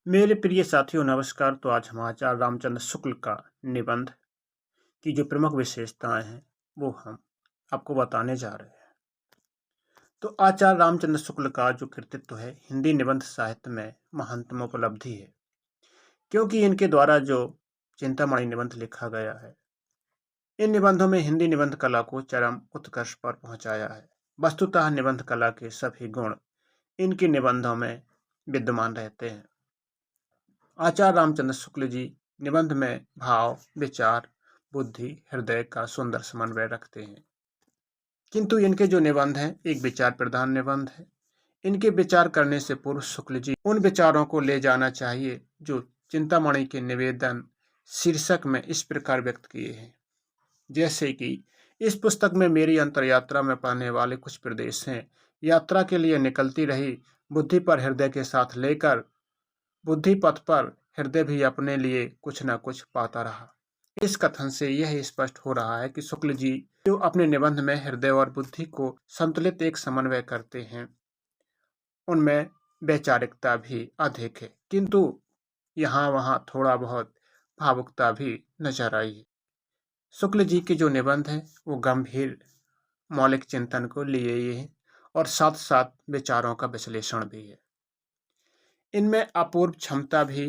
मेरे प्रिय साथियों नमस्कार। तो आज हम आचार्य रामचंद्र शुक्ल का निबंध की जो प्रमुख विशेषताएं हैं वो हम आपको बताने जा रहे हैं। तो आचार्य रामचंद्र शुक्ल का जो कृतित्व है हिंदी निबंध साहित्य में महानतम उपलब्धि है, क्योंकि इनके द्वारा जो चिंतामणि निबंध लिखा गया है, इन निबंधों में हिंदी निबंध कला को चरम उत्कर्ष पर पहुंचाया है। वस्तुतः निबंध कला के सभी गुण इनके निबंधों में विद्यमान रहते हैं। आचार्य रामचंद्र शुक्ल जी निबंध में भाव, विचार, बुद्धि, हृदय का सुंदर समन्वय रखते हैं। किंतु इनके जो निबंध हैं एक विचार प्रधान निबंध है। इनके विचार करने से पूर्व शुक्ल जी उन विचारों को ले जाना चाहिए जो चिंतामणि के निवेदन शीर्षक में इस प्रकार व्यक्त किए हैं। जैसे कि इस पुस्तक में मेरी अंतर यात्रा में पढ़ने वाले कुछ प्रदेश हैं। यात्रा के लिए निकलती रही बुद्धि पर हृदय के साथ लेकर, बुद्धि पथ पर हृदय भी अपने लिए कुछ न कुछ पाता रहा। इस कथन से यह स्पष्ट हो रहा है कि शुक्ल जी जो अपने निबंध में हृदय और बुद्धि को संतुलित एक समन्वय करते हैं, उनमें वैचारिकता भी अधिक है, किंतु यहाँ वहाँ थोड़ा बहुत भावुकता भी नजर आई है। शुक्ल जी के जो निबंध हैं वो गंभीर मौलिक चिंतन को लिए ये हैं और साथ साथ विचारों का विश्लेषण भी है। इनमें अपूर्व क्षमता भी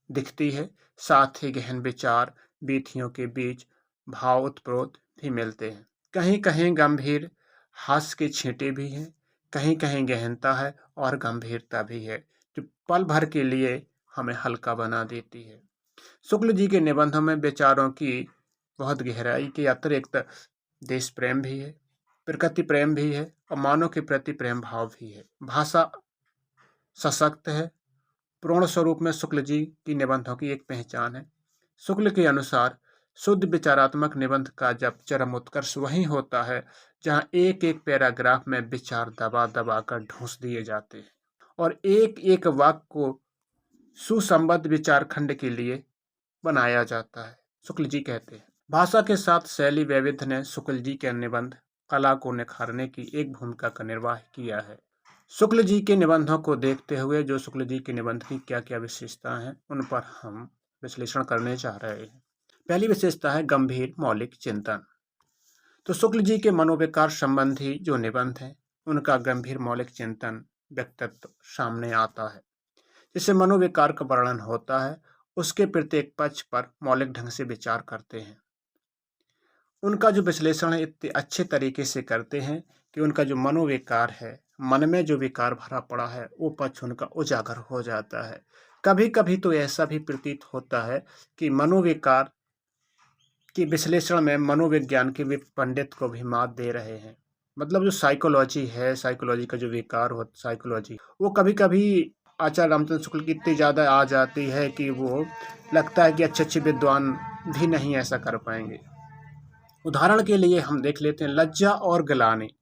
दिखती है, साथ ही गहन विचार बीथियों के बीच भाव उत्प्रोत भी मिलते हैं। कहीं कहीं गंभीर हास्य के छींटे भी हैं, कहीं कहीं गहनता है और गंभीरता भी है जो पल भर के लिए हमें हल्का बना देती है। शुक्ल जी के निबंधों में विचारों की बहुत गहराई के अतिरिक्त देश प्रेम भी है, प्रकृति प्रेम भी है और मानव के प्रति प्रेम भाव भी है। भाषा सशक्त है। पूर्ण स्वरूप में शुक्ल जी की निबंधों की एक पहचान है। शुक्ल के अनुसार शुद्ध विचारात्मक निबंध का जब चरम उत्कर्ष वही होता है जहां एक एक पैराग्राफ में विचार दबा दबा कर ढूंस दिए जाते हैं और एक एक वाक्य को सुसंबद्ध विचार खंड के लिए बनाया जाता है। शुक्ल जी कहते हैं, भाषा के साथ शैली वैविध्य ने शुक्ल जी के निबंध कला को निखारने की एक भूमिका का निर्वाह किया है। शुक्ल जी के निबंधों को देखते हुए जो शुक्ल जी के निबंध की क्या क्या विशेषताएं हैं उन पर हम विश्लेषण करने जा रहे हैं। पहली विशेषता है गंभीर मौलिक चिंतन। तो शुक्ल जी के मनोविकार संबंधी जो निबंध हैं उनका गंभीर मौलिक चिंतन व्यक्तित्व सामने आता है। जिससे मनोविकार का वर्णन होता है, उसके प्रत्येक पक्ष पर मौलिक ढंग से विचार करते हैं। उनका जो विश्लेषण है इतने अच्छे तरीके से करते हैं कि उनका जो मनोविकार है, मन में जो विकार भरा पड़ा है वो पक्ष उनका उजागर हो जाता है। कभी कभी तो ऐसा भी प्रतीत होता है कि मनोविकार की विश्लेषण में मनोविज्ञान के भी पंडित को भी मात दे रहे हैं। मतलब जो साइकोलॉजी है, साइकोलॉजी का जो विकार हो, साइकोलॉजी वो कभी कभी आचार्य रामचंद्र शुक्ल की इतनी ज़्यादा आ जाती है कि वो लगता है कि अच्छे अच्छे विद्वान भी नहीं ऐसा कर पाएंगे। उदाहरण के लिए हम देख लेते हैं लज्जा और गिलानी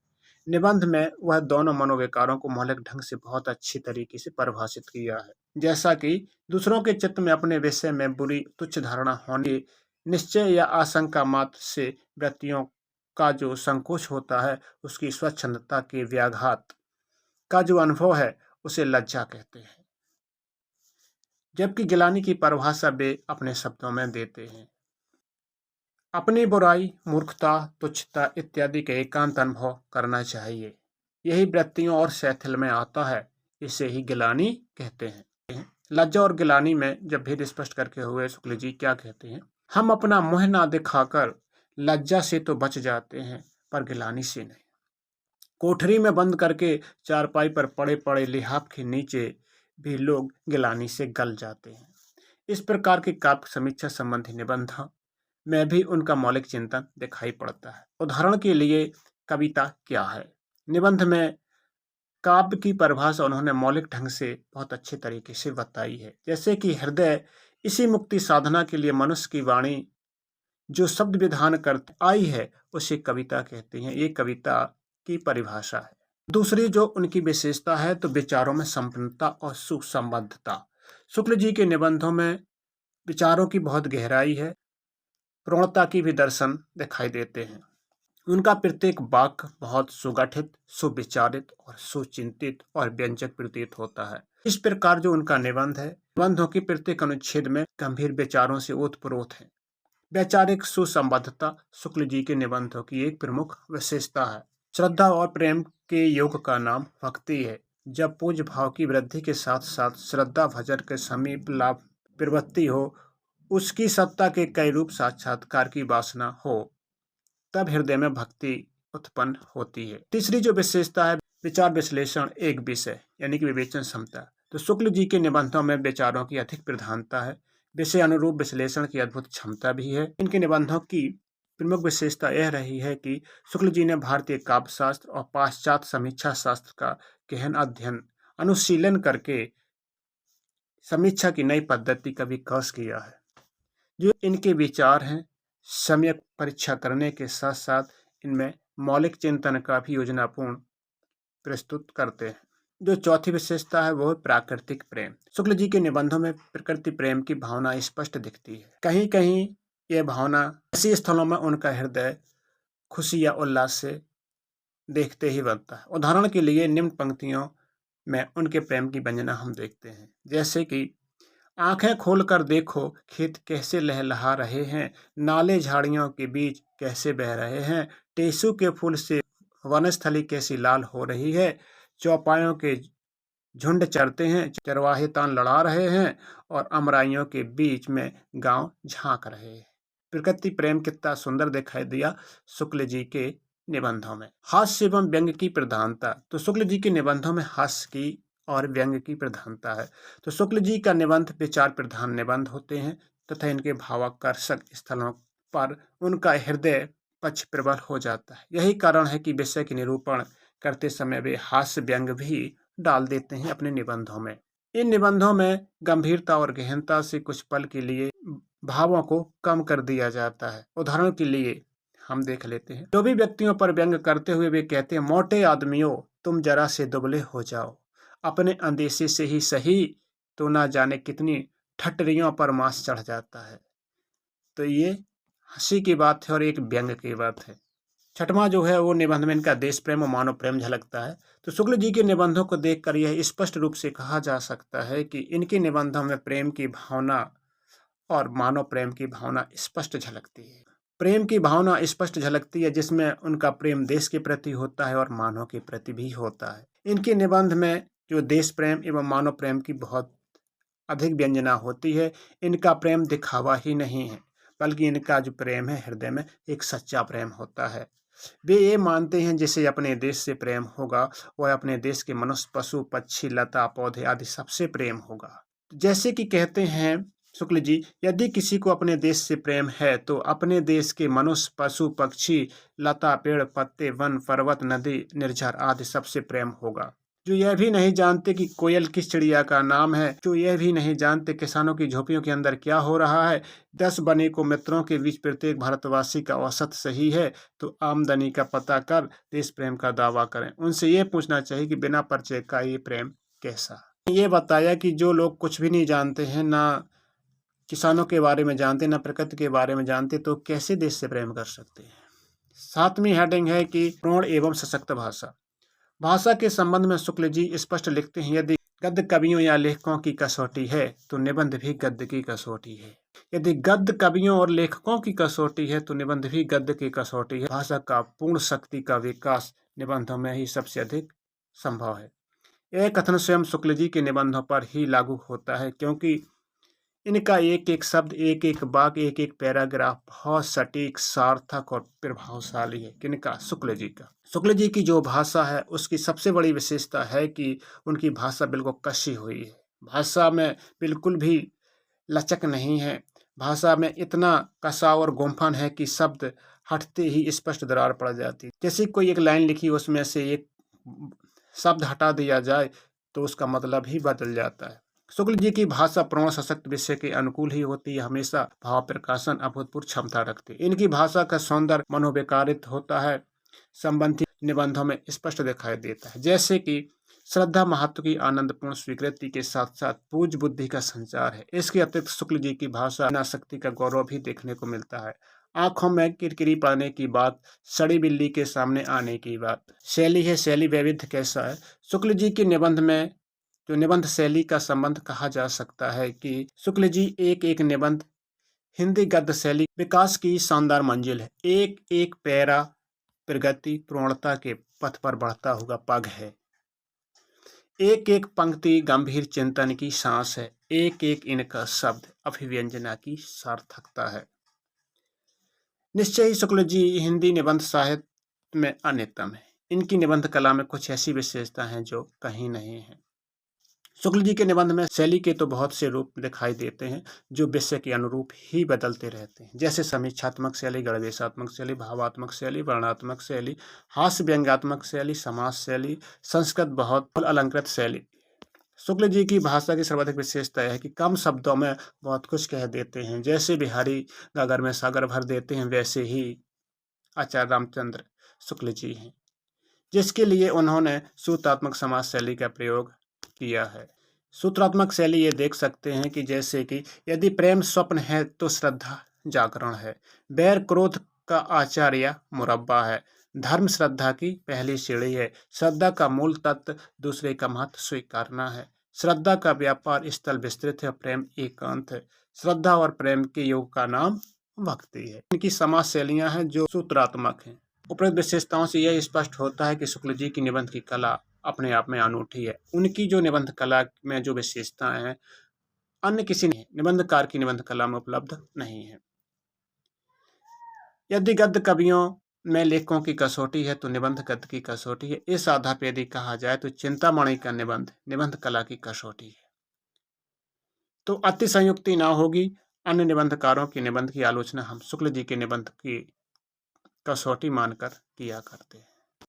निबंध में वह दोनों मनोविकारों को मौलिक ढंग से बहुत अच्छी तरीके से परिभाषित किया है। जैसा कि दूसरों के चित्त में अपने विषय में बुरी तुच्छ धारणा होने, निश्चय या आशंका मात्र से व्यक्तियों का जो संकोच होता है, उसकी स्वच्छंदता के व्याघात का जो अनुभव है उसे लज्जा कहते हैं। जबकि गिलानी की परिभाषा वे अपने शब्दों में देते हैं, अपनी बुराई, मूर्खता, तुच्छता इत्यादि का एकांत अनुभव करना चाहिए। यही वृत्तियों और शैथिल में आता है, इसे ही गिलानी कहते हैं। लज्जा और गिलानी में जब भेद स्पष्ट करके हुए शुक्ल जी क्या कहते हैं, हम अपना मुंह ना दिखाकर लज्जा से तो बच जाते हैं पर गिलानी से नहीं। कोठरी में बंद करके चारपाई पर पड़े पड़े लिहाफ के नीचे भी लोग गिलानी से गल जाते हैं। इस प्रकार के काव्य समीक्षा संबंधी निबंध में भी उनका मौलिक चिंतन दिखाई पड़ता है। उदाहरण के लिए कविता क्या है, निबंध में काव्य की परिभाषा उन्होंने मौलिक ढंग से बहुत अच्छे तरीके से बताई है। जैसे कि हृदय इसी मुक्ति साधना के लिए मनुष्य की वाणी जो शब्द विधान कर आई है उसे कविता कहते हैं। ये कविता की परिभाषा है। दूसरी जो उनकी विशेषता है तो विचारों में संपन्नता और सुसंबद्धता। शुक्ल जी के निबंधों में विचारों की बहुत गहराई है, पूर्णता की भी दर्शन दिखाई देते हैं। उनका प्रत्येक वाक्य बहुत सुगठित, सुविचारित और सुचिंतित और व्यंजक प्रतीत होता है। इस प्रकार जो उनका निबंध है, निबंधों की प्रत्येक अनुच्छेद में गंभीर विचारों से ओतप्रोत है। वैचारिक सुसंबद्धता शुक्ल जी के निबंधों की एक प्रमुख विशेषता है। श्रद्धा और प्रेम के योग का नाम भक्ति है। जब पूज्य भाव की वृद्धि के साथ साथ श्रद्धा भजन के समीप लाभ प्रवृत्ति हो, उसकी सत्ता के कई रूप साक्षात्कार की वासना हो, तब हृदय में भक्ति उत्पन्न होती है। तीसरी जो विशेषता है, विचार विश्लेषण एक विषय यानी कि विवेचन क्षमता। तो शुक्ल जी के निबंधों में विचारों की अधिक प्रधानता है। विषय अनुरूप विश्लेषण की अद्भुत क्षमता भी है। इनके निबंधों की प्रमुख विशेषता यह रही है कि शुक्ल जी ने भारतीय काव्य शास्त्र और पाश्चात्य समीक्षा शास्त्र का गहन अध्ययन अनुशीलन करके समीक्षा की नई पद्धति का विकास किया है। जो इनके विचार हैं, सम्यक परीक्षा करने के साथ साथ इनमें मौलिक चिंतन का भी योजनापूर्ण प्रस्तुत करते हैं। जो चौथी विशेषता है वो है प्राकृतिक प्रेम। शुक्ल जी के निबंधों में प्रकृति प्रेम की भावना स्पष्ट दिखती है। कहीं कहीं यह भावना ऐसे स्थलों में उनका हृदय खुशी या उल्लास से देखते ही बनता है। उदाहरण के लिए निम्न पंक्तियों में उनके प्रेम की व्यंजना हम देखते हैं, जैसे कि आंखें खोलकर देखो खेत कैसे लहलहा रहे हैं, नाले झाड़ियों के बीच कैसे बह रहे हैं, टेसू के फूल से वनस्थली कैसी लाल हो रही है, चौपायों के झुंड चरते हैं, चरवाहे तान लड़ा रहे हैं और अमराइयों के बीच में गांव झांक रहे हैं। प्रकृति प्रेम कितना सुंदर दिखाई दिया शुक्ल जी के निबंधों में। हास्य एवं व्यंग की प्रधानता। तो शुक्ल जी के निबंधों में हास्य की और व्यंग की प्रधानता है। तो शुक्ल जी का निबंध विचार प्रधान निबंध होते हैं तथा इनके भावाकर्षक स्थलों पर उनका हृदय पक्ष प्रबल हो जाता है। यही कारण है कि विषय के निरूपण करते समय वे हास्य व्यंग भी डाल देते हैं अपने निबंधों में। इन निबंधों में गंभीरता और गहनता से कुछ पल के लिए भावों को कम कर दिया जाता है। उदाहरण के लिए हम देख लेते हैं। जो भी व्यक्तियों पर व्यंग करते हुए वे कहते हैं, मोटे आदमियों तुम जरा से दुबले हो जाओ, अपने अंदेशे से ही सही तो ना जाने कितनी ठटरियों पर मांस चढ़ जाता है। तो ये हंसी की बात है और एक व्यंग की बात है। छठवां जो है वो निबंध में इनका देश प्रेम और मानव प्रेम झलकता है। तो शुक्ल जी के निबंधों को देखकर यह स्पष्ट रूप से कहा जा सकता है कि इनके निबंधों में प्रेम की भावना और मानव प्रेम की भावना स्पष्ट झलकती है। प्रेम की भावना स्पष्ट झलकती है जिसमें उनका प्रेम देश के प्रति होता है और मानव के प्रति भी होता है। इनके निबंध में जो देश प्रेम एवं मानव प्रेम की बहुत अधिक व्यंजना होती है। इनका प्रेम दिखावा ही नहीं है, बल्कि इनका जो प्रेम है हृदय में एक सच्चा प्रेम होता है। वे ये मानते हैं जिसे अपने देश से प्रेम होगा वह अपने देश के मनुष्य, पशु, पक्षी, लता, पौधे आदि सबसे प्रेम होगा। जैसे कि कहते हैं शुक्ल जी, यदि किसी को अपने देश से प्रेम है तो अपने देश के मनुष्य, पशु, पक्षी, लता, पेड़, पत्ते, वन, पर्वत, नदी, निर्झर आदि सबसे प्रेम होगा। जो यह भी नहीं जानते कि कोयल किस चिड़िया का नाम है, जो यह भी नहीं जानते किसानों की झोपड़ियों के अंदर क्या हो रहा है, 10 बने को मित्रों के बीच प्रत्येक भारतवासी का औसत सही है, तो आमदनी का पता कर देश प्रेम का दावा करें। उनसे ये पूछना चाहिए कि बिना परिचय का ये प्रेम कैसा। ये बताया कि जो लोग कुछ भी नहीं जानते हैं, ना किसानों के बारे में जानते, ना प्रकृति के बारे में जानते, तो कैसे देश से प्रेम कर सकते हैं। 7वीं हेडिंग है कि पूर्ण एवं सशक्त भाषा। भाषा के संबंध में शुक्ल जी स्पष्ट लिखते हैं, यदि गद्य कवियों या लेखकों की कसौटी है तो निबंध भी गद्य की कसौटी है। यदि गद्य कवियों और लेखकों की कसौटी है तो निबंध भी गद्य की कसौटी है। भाषा का पूर्ण शक्ति का विकास निबंधों में ही सबसे अधिक संभव है। यह कथन स्वयं शुक्ल जी के निबंधों पर ही लागू होता है, क्योंकि इनका एक एक शब्द, एक एक वाक्य, एक एक पैराग्राफ बहुत सटीक, सार्थक और प्रभावशाली है। किनका? शुक्ल जी का। शुक्ल जी की जो भाषा है उसकी सबसे बड़ी विशेषता है कि उनकी भाषा बिल्कुल कसी हुई है। भाषा में बिल्कुल भी लचक नहीं है। भाषा में इतना कसाव और गुंफन है कि शब्द हटते ही स्पष्ट दरार पड़ जाती है। जैसे कोई एक लाइन लिखी, उसमें से एक शब्द हटा दिया जाए तो उसका मतलब ही बदल जाता है। शुक्ल जी की भाषा पूर्ण सशक्त विषय के अनुकूल ही होती है, हमेशा भाव प्रकाशन अभूतपूर्व क्षमता रखती है। इनकी भाषा का सौंदर्य मनोविकारित होता है, संबंधित निबंधों में स्पष्ट दिखाई देता है। जैसे कि श्रद्धा महत्व की आनंदपूर्ण स्वीकृति के साथ साथ पूज्य बुद्धि का संचार है। इसके अतिरिक्त शुक्ल जी की भाषा शक्ति का गौरव भी देखने को मिलता है। आंखों में किरकिरी पड़ने की बात, सड़ी बिल्ली के सामने आने की बात। शैली है, शैली वैविध्य कैसा है। शुक्ल जी के निबंध में जो निबंध शैली का संबंध कहा जा सकता है कि शुक्ल जी एक एक निबंध हिंदी गद्य शैली विकास की शानदार मंजिल है। एक एक पैरा प्रगति प्रवणता के पथ पर बढ़ता हुआ पग है। एक एक पंक्ति गंभीर चिंतन की सांस है। एक एक इनका शब्द अभिव्यंजना की सार्थकता है। निश्चय ही शुक्ल जी हिंदी निबंध साहित्य में अन्यतम है। इनकी निबंध कला में कुछ ऐसी विशेषता हैं जो कहीं नहीं है। शुक्ल जी के निबंध में शैली के तो बहुत से रूप दिखाई देते हैं जो विषय के अनुरूप ही बदलते रहते हैं, जैसे समीक्षात्मक शैली, गणवेशात्मक शैली, भावात्मक शैली, वर्णात्मक शैली, हास्य व्यंग्यात्मक शैली, समास शैली, संस्कृत बहुत अलंकृत शैली। शुक्ल जी की भाषा की सर्वाधिक विशेषता है कि कम शब्दों में बहुत कुछ कह देते हैं। जैसे बिहारी गागर में सागर भर देते हैं, वैसे ही आचार्य रामचंद्र शुक्ल जी हैं, जिसके लिए उन्होंने सूत्रात्मक समाज शैली का प्रयोग किया है। सूत्रात्मक शैली ये देख सकते हैं कि जैसे कि यदि प्रेम स्वप्न है तो श्रद्धा जागरण है, बैर क्रोध का आचार्य मुरब्बा है, धर्म श्रद्धा की पहली सीढ़ी है, श्रद्धा का मूल तत्व दूसरे का महत्व स्वीकारना है, श्रद्धा का व्यापार स्थल विस्तृत है, प्रेम एकांत है, श्रद्धा और प्रेम के योग का नाम भक्ति है। इनकी समाज शैलियां हैं जो सूत्रात्मक हैं। उपरोक्त विशेषताओं से यह स्पष्ट होता है कि शुक्ल जी की निबंध की कला अपने आप में अनूठी है। उनकी जो निबंध कला में जो विशेषताएं हैं अन्य किसी निबंधकार की निबंध कला में उपलब्ध नहीं है। यदि गद्य कवियों में लेखकों की कसौटी है तो निबंध गद्य की कसौटी है। इस आधार पर यदि कहा जाए तो चिंतामणि का निबंध कला की कसौटी है। तो अति संयुक्ति ना होगी। अन्य निबंधकारों के निबंध की आलोचना हम शुक्ल जी के निबंध की कसौटी मानकर किया करते हैं।